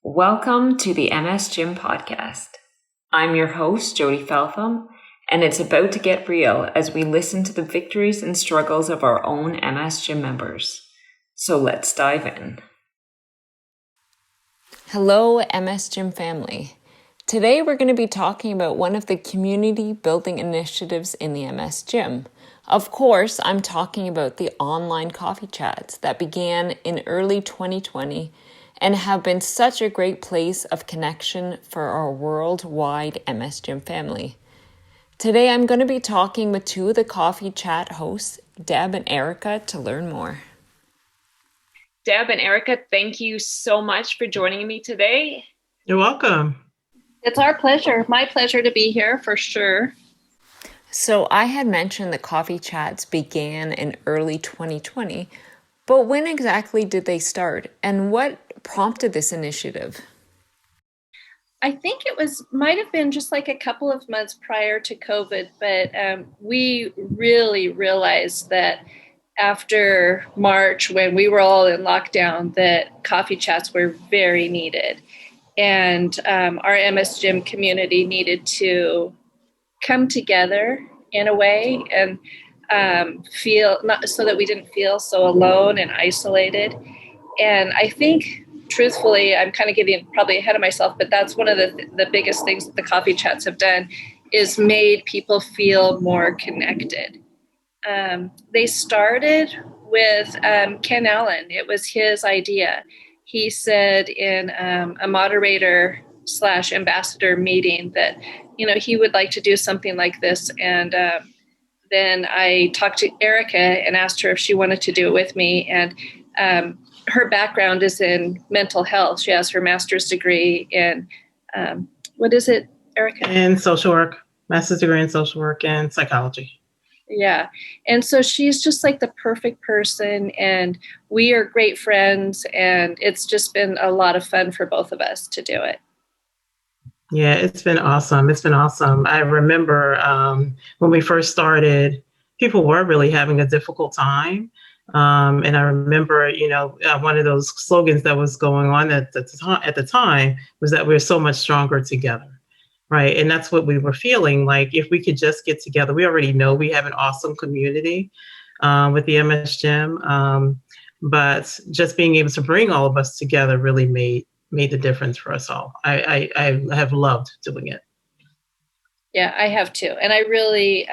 Welcome to the MS Gym podcast. I'm your host, Jody Feltham, and it's about to get real as we listen to the victories and struggles of our own MS Gym members. So let's dive in. Hello, MS Gym family. Today we're going to be talking about one of the community building initiatives in the MS Gym. Of course, I'm talking about the online coffee chats that began in early 2020 and have been such a great place of connection for our worldwide MS Gym family. Today, I'm going to be talking with two of the coffee chat hosts, Deb and Erica, to learn more. Deb and Erica, thank you so much for joining me today. You're welcome. It's our pleasure. My pleasure to be here for sure. So I had mentioned the coffee chats began in early 2020, but when exactly did they start and what prompted this initiative? I think might have been just like a couple of months prior to COVID, but we really realized that after March, when we were all in lockdown, that coffee chats were very needed. And our MS Gym community needed to come together in a way and feel not so that we didn't feel so alone and isolated. And I think, truthfully, I'm kind of getting probably ahead of myself, but that's one of the biggest things that the coffee chats have done is made people feel more connected. They started with Ken Allen. It was his idea. He said in a moderator / ambassador meeting that, he would like to do something like this. And then I talked to Erica and asked her if she wanted to do it with me. And her background is in mental health. She has her master's degree in, what is it, Erica? In social work, master's degree in social work and psychology. Yeah. And so she's just like the perfect person, and we are great friends, and it's just been a lot of fun for both of us to do it. Yeah, it's been awesome. It's been awesome. I remember when we first started, people were really having a difficult time. And I remember, one of those slogans that was going on at the time was that we're so much stronger together. Right. And that's what we were feeling like. If we could just get together, we already know we have an awesome community with the MS Gym. But just being able to bring all of us together really made the difference for us all. I have loved doing it. Yeah, I have too. And I really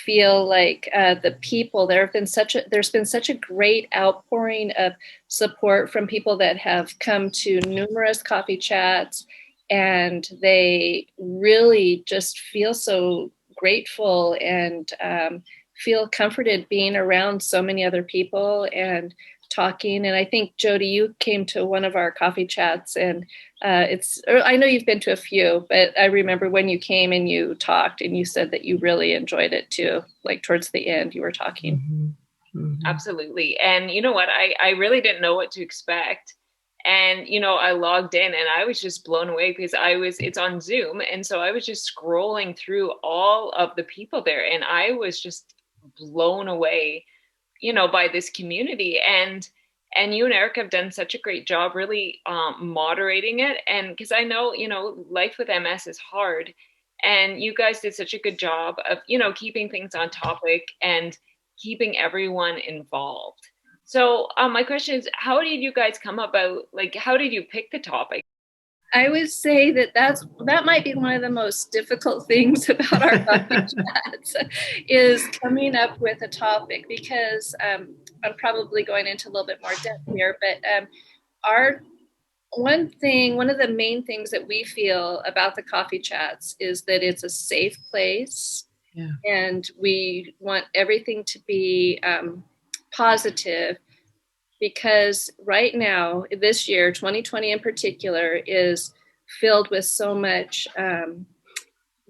feel like the people, there's been such a great outpouring of support from people that have come to numerous coffee chats, and they really just feel so grateful and feel comforted being around so many other people and talking. And I think, Jody, you came to one of our coffee chats, and I know you've been to a few, but I remember when you came and you talked and you said that you really enjoyed it too. Like towards the end, you were talking. Mm-hmm. Mm-hmm. Absolutely. And you know what? I really didn't know what to expect. And, I logged in and I was just blown away because it's on Zoom. And so I was just scrolling through all of the people there, and I was just blown away, by this community. And you and Eric have done such a great job really moderating it. And because I know, life with MS is hard, and you guys did such a good job of, keeping things on topic and keeping everyone involved. So my question is, how did you guys come about, how did you pick the topic? I would say that might be one of the most difficult things about our coffee chats is coming up with a topic, because I'm probably going into a little bit more depth here, but one of the main things that we feel about the coffee chats is that it's a safe place. Yeah. And we want everything to be positive, because right now, this year, 2020 in particular, is filled with so much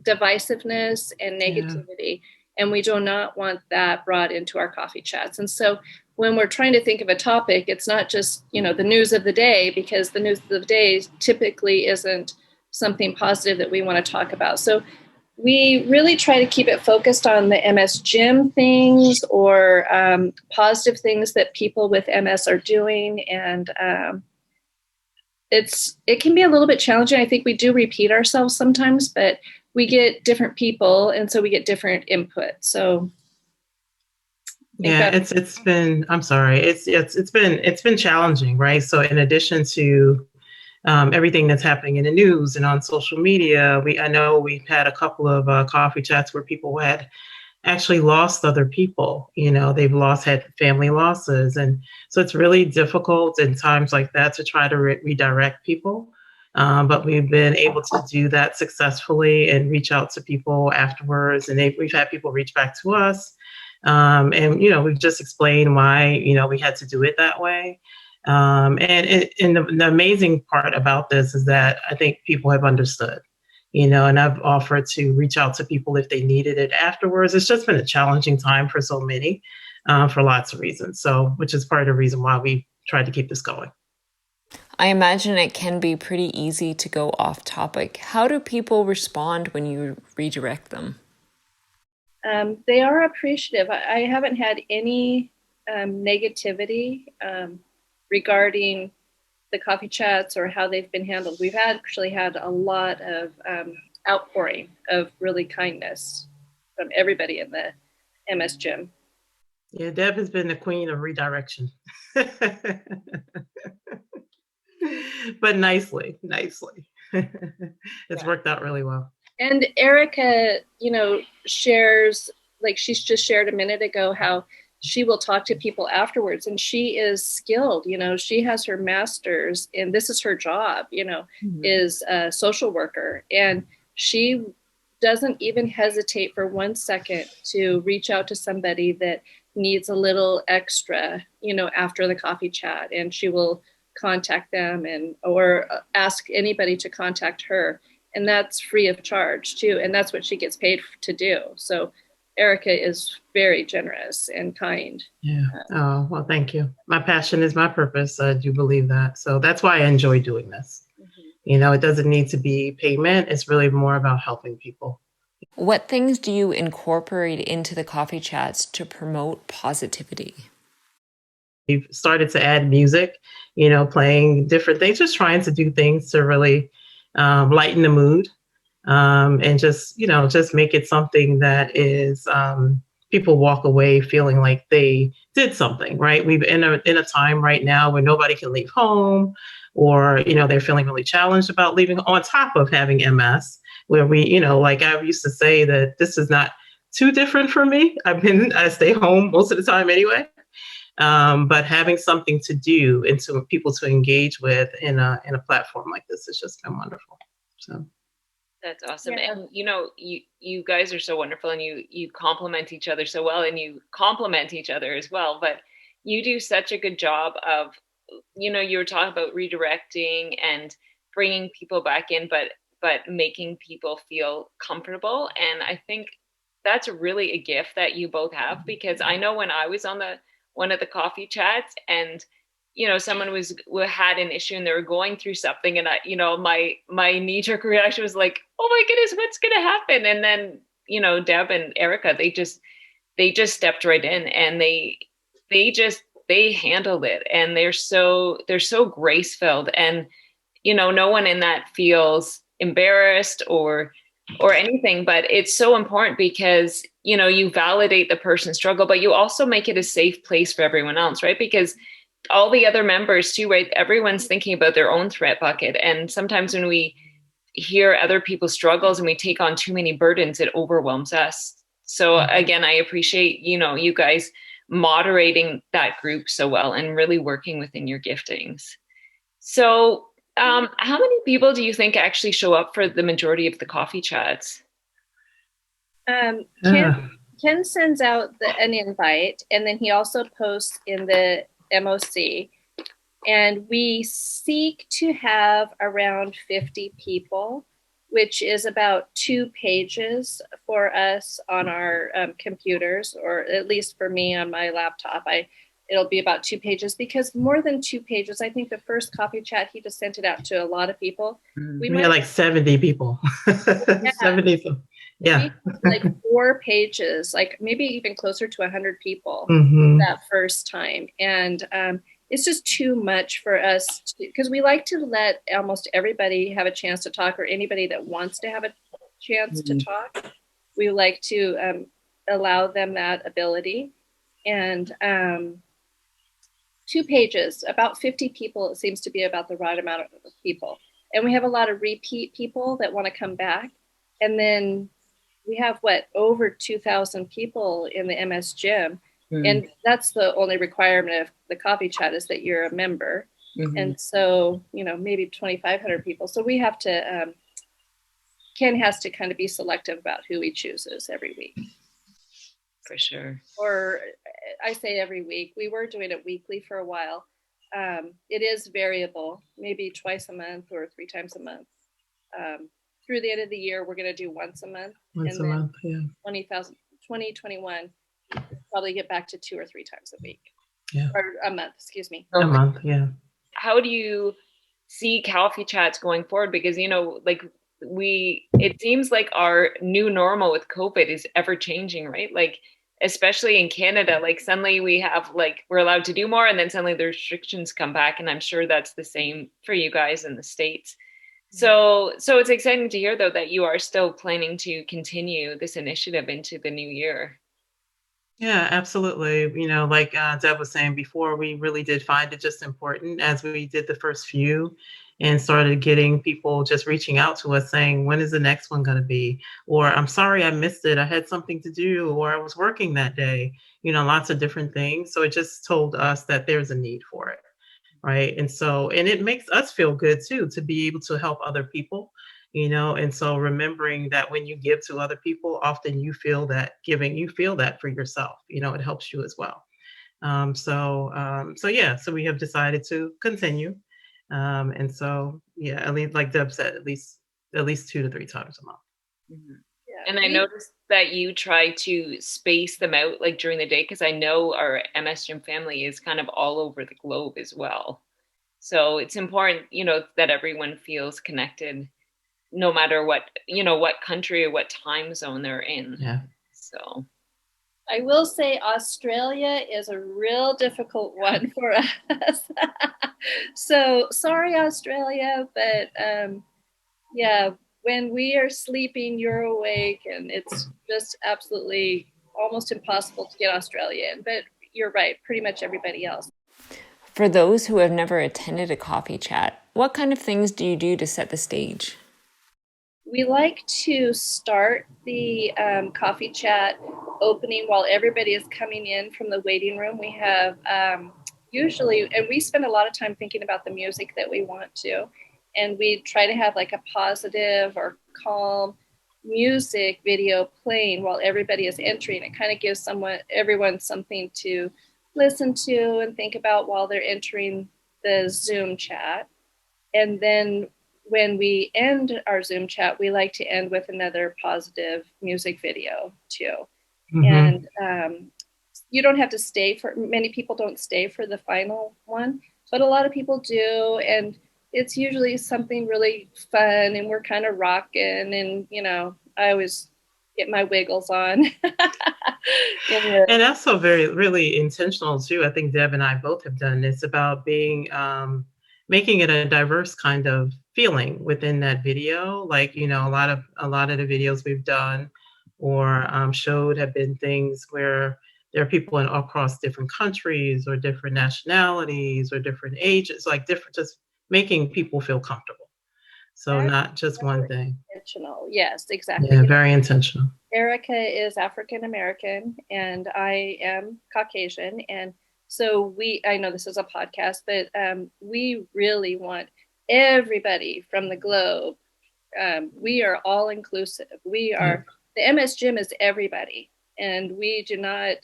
divisiveness and negativity. Yeah. And we do not want that brought into our coffee chats. And so when we're trying to think of a topic, it's not just, the news of the day, because the news of the day typically isn't something positive that we want to talk about. So we really try to keep it focused on the MS Gym things or positive things that people with MS are doing. And it can be a little bit challenging. I think we do repeat ourselves sometimes, but we get different people, and so we get different input. So I think Yeah, that it's been, I'm sorry, it's been challenging, right? So in addition to everything that's happening in the news and on social media, I know we've had a couple of coffee chats where people had actually lost other people. You know, they've had family losses, and so it's really difficult in times like that to try to redirect people. But we've been able to do that successfully and reach out to people afterwards, and we've had people reach back to us. And we've just explained why we had to do it that way. And the amazing part about this is that I think people have understood, and I've offered to reach out to people if they needed it afterwards. It's just been a challenging time for so many, for lots of reasons. So, which is part of the reason why we tried to keep this going. I imagine it can be pretty easy to go off topic. How do people respond when you redirect them? they are appreciative. I haven't had any negativity regarding the coffee chats or how they've been handled. We've actually had a lot of outpouring of really kindness from everybody in the MS gym. Yeah, Deb has been the queen of redirection. But nicely. It's worked out really well. And Erica, shares, like she's just shared a minute ago, how she will talk to people afterwards, and she is skilled. She has her master's, and this is her job, is a social worker. And she doesn't even hesitate for 1 second to reach out to somebody that needs a little extra, after the coffee chat. And she will contact them or ask anybody to contact her. And that's free of charge too. And that's what she gets paid to do. So Erica is very generous and kind. Yeah. Oh, well, thank you. My passion is my purpose. I do believe that. So that's why I enjoy doing this. Mm-hmm. It doesn't need to be payment. It's really more about helping people. What things do you incorporate into the coffee chats to promote positivity? We've started to add music, playing different things, just trying to do things to really lighten the mood, and just make it something that is people walk away feeling like they did something, right? We've in a time right now where nobody can leave home, or they're feeling really challenged about leaving, on top of having MS, where like I used to say that this is not too different for me. I stay home most of the time anyway. But having something to do and to people to engage with in a platform like this has just been wonderful. So that's awesome. Yeah. And you guys are so wonderful, and you complement each other so well, and you complement each other as well. But you do such a good job of, you were talking about redirecting and bringing people back in, but making people feel comfortable. And I think that's really a gift that you both have, because I know when I was on one of the coffee chats, and someone had an issue and they were going through something, and my knee-jerk reaction was like, oh my goodness, what's gonna happen? And then Deb and Erica, they just stepped right in, and they handled it, and they're so grace-filled, and no one in that feels embarrassed or anything. But it's so important, because you validate the person's struggle, but you also make it a safe place for everyone else, right? Because all the other members too, right? Everyone's thinking about their own threat bucket, and sometimes when we hear other people's struggles and we take on too many burdens, it overwhelms us. So again, I appreciate you guys moderating that group so well and really working within your giftings. So how many people do you think actually show up for the majority of the coffee chats? Ken sends out an invite, and then he also posts in the MOC, and we seek to have around 50 people, which is about 2 pages for us on our computers, or at least for me on my laptop. It'll be about 2 pages, because more than 2 pages, I think the first coffee chat, he just sent it out to a lot of people. We had like 70 people. Yeah. 70. Yeah. Like 4 pages, like maybe even closer to 100 people that first time. And it's just too much for us because we like to let almost everybody have a chance to talk, or anybody that wants to have a chance to talk. We like to allow them that ability. And 2 pages, about 50 people, it seems to be about the right amount of people. And we have a lot of repeat people that want to come back. And then we have over 2,000 people in the MS gym. And that's the only requirement of the coffee chat, is that you're a member. And so, maybe 2,500 people. So we have to, Ken has to kind of be selective about who he chooses every week. For sure. Or I say every week. We were doing it weekly for a while. It is variable, maybe twice a month or 3 times a month. Through the end of the year, we're going to do once a month. Once a month, yeah. 2021, probably get back to 2 or 3 times a week. Yeah. Or a month, excuse me. A month, yeah. How do you see coffee chats going forward? Because, it seems like our new normal with COVID is ever changing, right? Like, especially in Canada, like suddenly we have we're allowed to do more, and then suddenly the restrictions come back. And I'm sure that's the same for you guys in the States. So it's exciting to hear, though, that you are still planning to continue this initiative into the new year. Yeah, absolutely. Like Deb was saying before, we really did find it just important as we did the first few and started getting people just reaching out to us saying, when is the next one going to be? Or I'm sorry, I missed it. I had something to do, or I was working that day, lots of different things. So it just told us that there's a need for it. Right. And it makes us feel good too, to be able to help other people, and so remembering that when you give to other people, often you feel that for yourself, it helps you as well. So we have decided to continue. And so, yeah, at least, like Deb said, at least 2 to 3 times a month. Yeah. And I noticed that you try to space them out during the day, because I know our MS Gym family is kind of all over the globe as well. So it's important, that everyone feels connected, no matter what country or what time zone they're in. Yeah. So I will say Australia is a real difficult one for us. So sorry, Australia, but yeah, when we are sleeping, you're awake, and it's just absolutely almost impossible to get Australia in. But you're right, pretty much everybody else. For those who have never attended a coffee chat, what kind of things do you do to set the stage? We like to start the coffee chat opening while everybody is coming in from the waiting room. We have usually, and we spend a lot of time thinking about the music that we want to, and we try to have a positive or calm music video playing while everybody is entering. It kind of gives everyone something to listen to and think about while they're entering the Zoom chat. And then when we end our Zoom chat, we like to end with another positive music video too. And you don't have to stay many people don't stay for the final one, but a lot of people do. And it's usually something really fun, and we're kind of rocking, and, I always get my wiggles on. And also really intentional too. I think Deb and I both have done this, about being, making it a diverse kind of feeling within that video. A lot of the videos we've done or showed have been things where there are people across different countries or different nationalities or different ages, just making people feel comfortable. So not just one thing. Intentional. Yes, exactly. Yeah, very intentional. Erica is African American and I am Caucasian. And so I know this is a podcast, but we really want everybody from the globe. We are all inclusive. The MS Gym is everybody. And we do not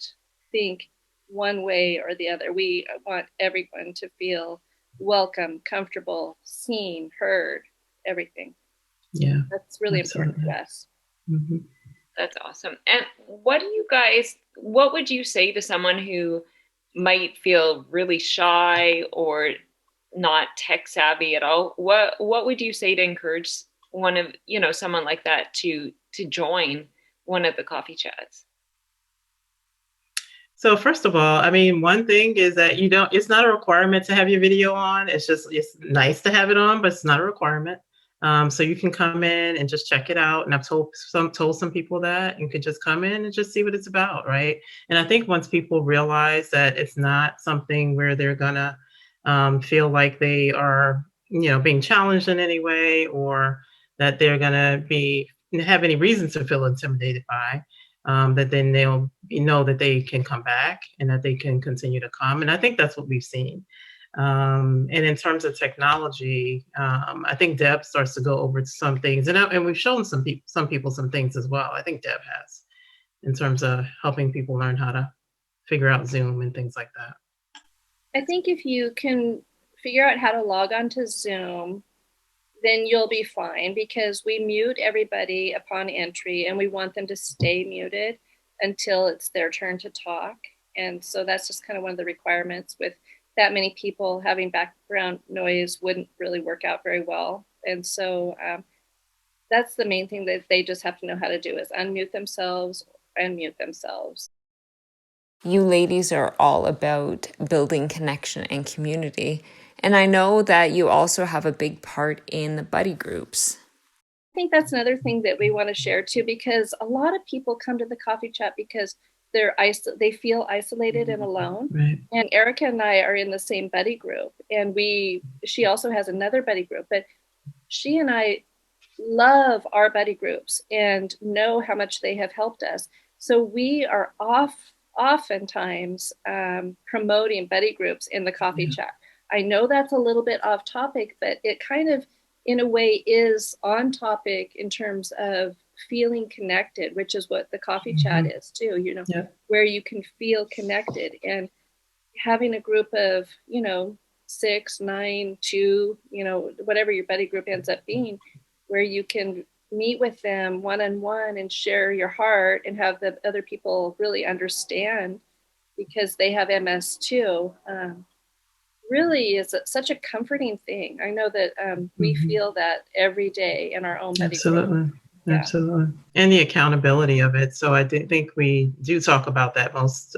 think one way or the other. We want everyone to feel welcome, comfortable, seen, heard, everything. Yeah. That's really important to us. Mm-hmm. That's awesome. And what would you say to someone who might feel really shy or not tech savvy at all? What would you say to encourage someone like that to join one of the coffee chats? So first of all, I mean, one thing is that you don't it's not a requirement to have your video on. It's nice to have it on, but it's not a requirement. So you can come in and just check it out. And I've told some people that you could just come in and just see what it's about, right? And I think once people realize that it's not something where they're gonna feel like they are, being challenged in any way, or that they're gonna be have any reason to feel intimidated by, that then they'll know that they can come back and that they can continue to come. And I think that's what we've seen. And in terms of technology, I think Deb starts to go over some things, and we've shown some people some things as well. I think Deb has, in terms of helping people learn how to figure out Zoom and things like that. I think if you can figure out how to log on to Zoom, then you'll be fine, because we mute everybody upon entry and we want them to stay muted until it's their turn to talk. And so that's just kind of one of the requirements. With that many people, having background noise wouldn't really work out very well. And so that's the main thing that they just have to know how to do, is unmute themselves and mute themselves. You ladies are all about building connection and community. And I know that you also have a big part in the buddy groups. I think that's another thing that we want to share too, because a lot of people come to the coffee chat because they feel isolated and alone. Right. And Erica and I are in the same buddy group, and she also has another buddy group, but she and I love our buddy groups and know how much they have helped us. So we are oftentimes promoting buddy groups in the coffee chat. I know that's a little bit off topic, but it kind of, in a way, is on topic in terms of feeling connected, which is what the coffee chat is too, where you can feel connected. And having a group of, 6, 9, 2, whatever your buddy group ends up being, where you can meet with them one-on-one and share your heart and have the other people really understand, because they have MS too. Really is such a comforting thing. I know that we feel that every day in our own buddy group. Absolutely. And the accountability of it. So I think we do talk about that most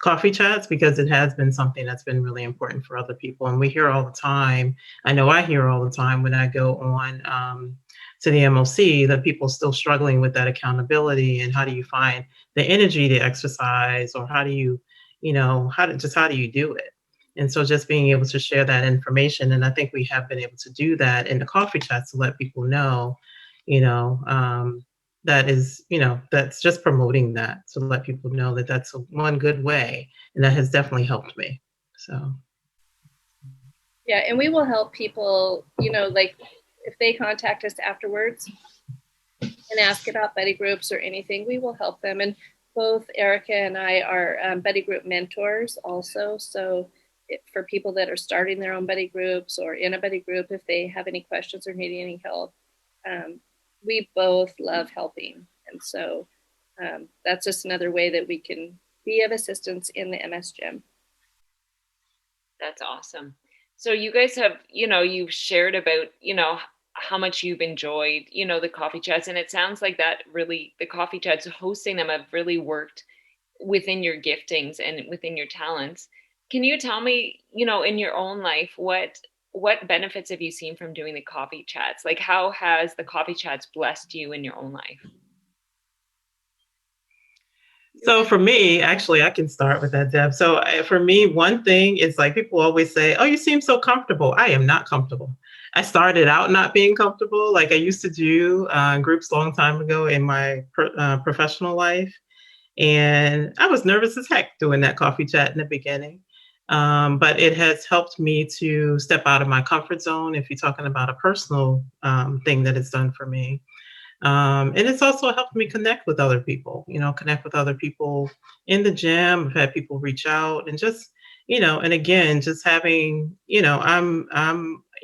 coffee chats, because it has been something that's been really important for other people. And we hear all the time, I know I hear all the time when I go on to the MOC, that people still struggling with that accountability, and how do you find the energy to exercise, or how do you, how do you do it? And so just being able to share that information, and I think we have been able to do that in the coffee chats to let people know, that is, that's just promoting that, to let people know that that's one good way, and that has definitely helped me. So. Yeah, and we will help people, like if they contact us afterwards and ask about buddy groups or anything, we will help them. And both Erica and I are buddy group mentors also. So for people that are starting their own buddy groups or in a buddy group, if they have any questions or need any help, we both love helping. And so that's just another way that we can be of assistance in the MS gym. That's awesome. So you guys have, you've shared about, how much you've enjoyed, the coffee chats. And it sounds like that really, the coffee chats, hosting them have really worked within your giftings and within your talents. Can you tell me, in your own life, what benefits have you seen from doing the coffee chats? Like, how has the coffee chats blessed you in your own life? So for me, actually, I can start with that, Deb. So for me, one thing is, like, people always say, "Oh, you seem so comfortable." I am not comfortable. I started out not being comfortable. Like, I used to do groups a long time ago in my professional life, and I was nervous as heck doing that coffee chat in the beginning. But it has helped me to step out of my comfort zone, if you're talking about a personal thing that it's done for me. And it's also helped me connect with other people, connect with other people in the gym. I've had people reach out, and just, and again, just having, I'm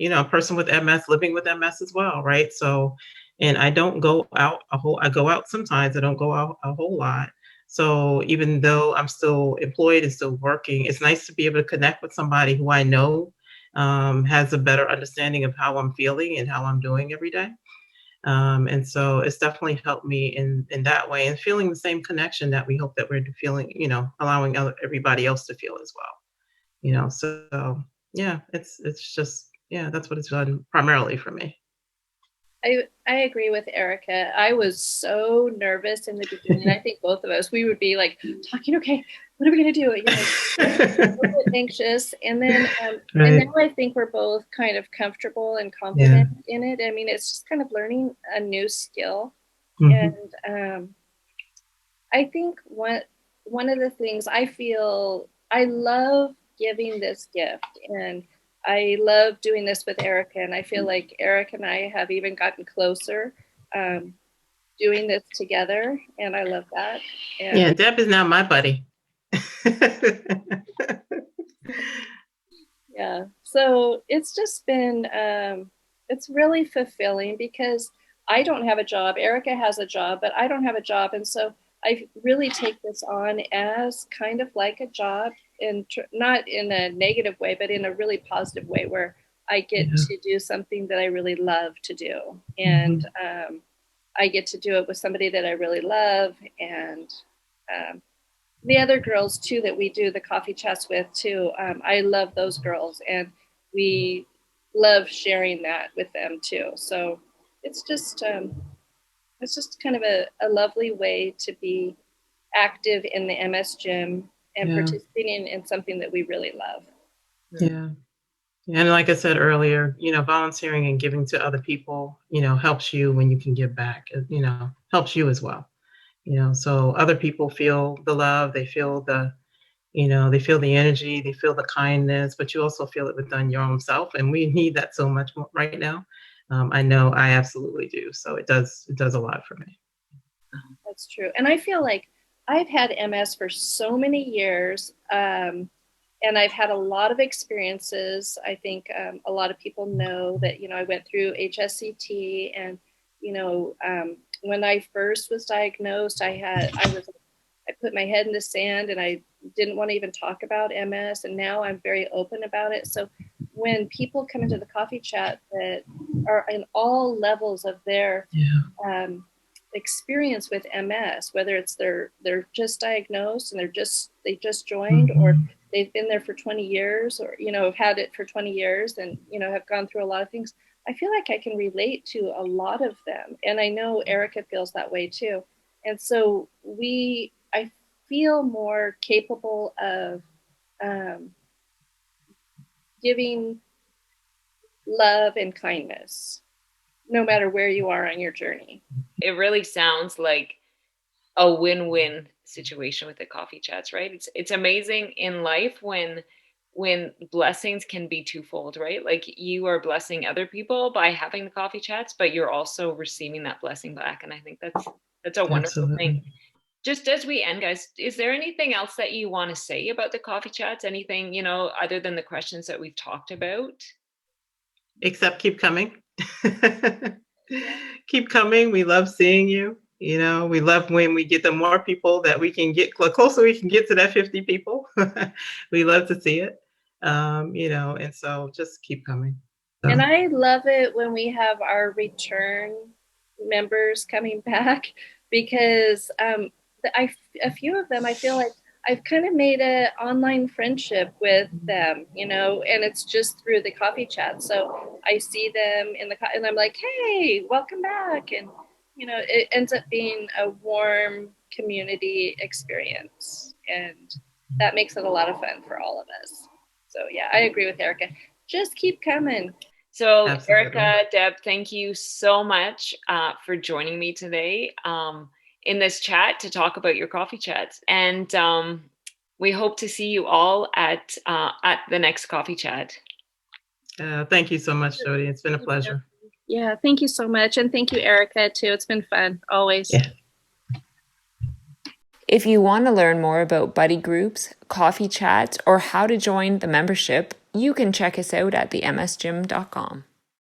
a person with MS, living with MS as well, right? So, and I don't go out I go out sometimes, I don't go out a whole lot. So even though I'm still employed and still working, it's nice to be able to connect with somebody who I know has a better understanding of how I'm feeling and how I'm doing every day. And so it's definitely helped me in that way, and feeling the same connection that we hope that we're feeling, allowing everybody else to feel as well. So yeah, it's just, yeah, that's what it's done primarily for me. I agree with Erica. I was so nervous in the beginning. I think both of us, we would be like talking, okay, what are we going to do? A little bit anxious. And Right. now I think we're both kind of comfortable and Yeah. confident in it. I mean, it's just kind of learning a new skill. Hmm. And I think one of the things I feel, I love giving this gift, and I love doing this with Erica, and I feel like Erica and I have even gotten closer um, doing this together, and I love that. Yeah, And Deb is now my buddy. yeah, so it's just been it's really fulfilling because I don't have a job. Erica has a job, but I don't have a job, and so I really take this on as kind of like a job, and not in a negative way, but in a really positive way, where I get Yeah. to do something that I really love to do, and Hmm. I get to do it with somebody that I really love, and um, the other girls too that we do the coffee chats with too. I love those girls, and we love sharing that with them too. So it's just it's just kind of a lovely way to be active in the MS gym and Yeah. participating in something that we really love. Yeah. And like I said earlier, volunteering and giving to other people, helps you when you can give back, helps you as well. So other people feel the love, they feel the energy, they feel the kindness, but you also feel it within your own self. And we need that so much more right now. I know I absolutely do. So it does a lot for me. That's true. And I feel like I've had MS for so many years, and I've had a lot of experiences. I think a lot of people know that, I went through HSCT, and, when I first was diagnosed, I put my head in the sand, and I didn't want to even talk about MS. And now I'm very open about it. So when people come into the coffee chat that are in all levels of their Yeah. um, experience with MS, whether it's they're just diagnosed and they just joined, or Hmm. they've been there for 20 years, or have had it for 20 years, and have gone through a lot of things. I feel like I can relate to a lot of them, and I know Erica feels that way too. And so I feel more capable of um, giving love and kindness, no matter where you are on your journey. It really sounds like a win-win situation with the coffee chats, right? It's amazing in life when blessings can be twofold, right? Like you are blessing other people by having the coffee chats, but you're also receiving that blessing back. And I think that's a wonderful thing. Absolutely. Just as we end, guys, is there anything else that you want to say about the coffee chats? Anything, other than the questions that we've talked about? Except keep coming. Yeah. Keep coming. We love seeing you. We love when we get the more people that we can get, the closer we can get to that 50 people. We love to see it. And so just keep coming. And So, I love it when we have our return members coming back, because a few of them, I feel like I've kind of made an online friendship with them, and it's just through the coffee chat. So I see them and I'm like, hey, welcome back. And, it ends up being a warm community experience. And that makes it a lot of fun for all of us. So, yeah, I agree with Erica. Just keep coming. So, absolutely. Erica, Deb, thank you so much for joining me today in this chat to talk about your coffee chats. And we hope to see you all at the next coffee chat. Thank you so much, Jody. It's been a Thank you. pleasure. Yeah, thank you so much. And thank you, Erica, too. It's been fun, always. Yeah. If you want to learn more about buddy groups, coffee chats, or how to join the membership, you can check us out at themsgym.com.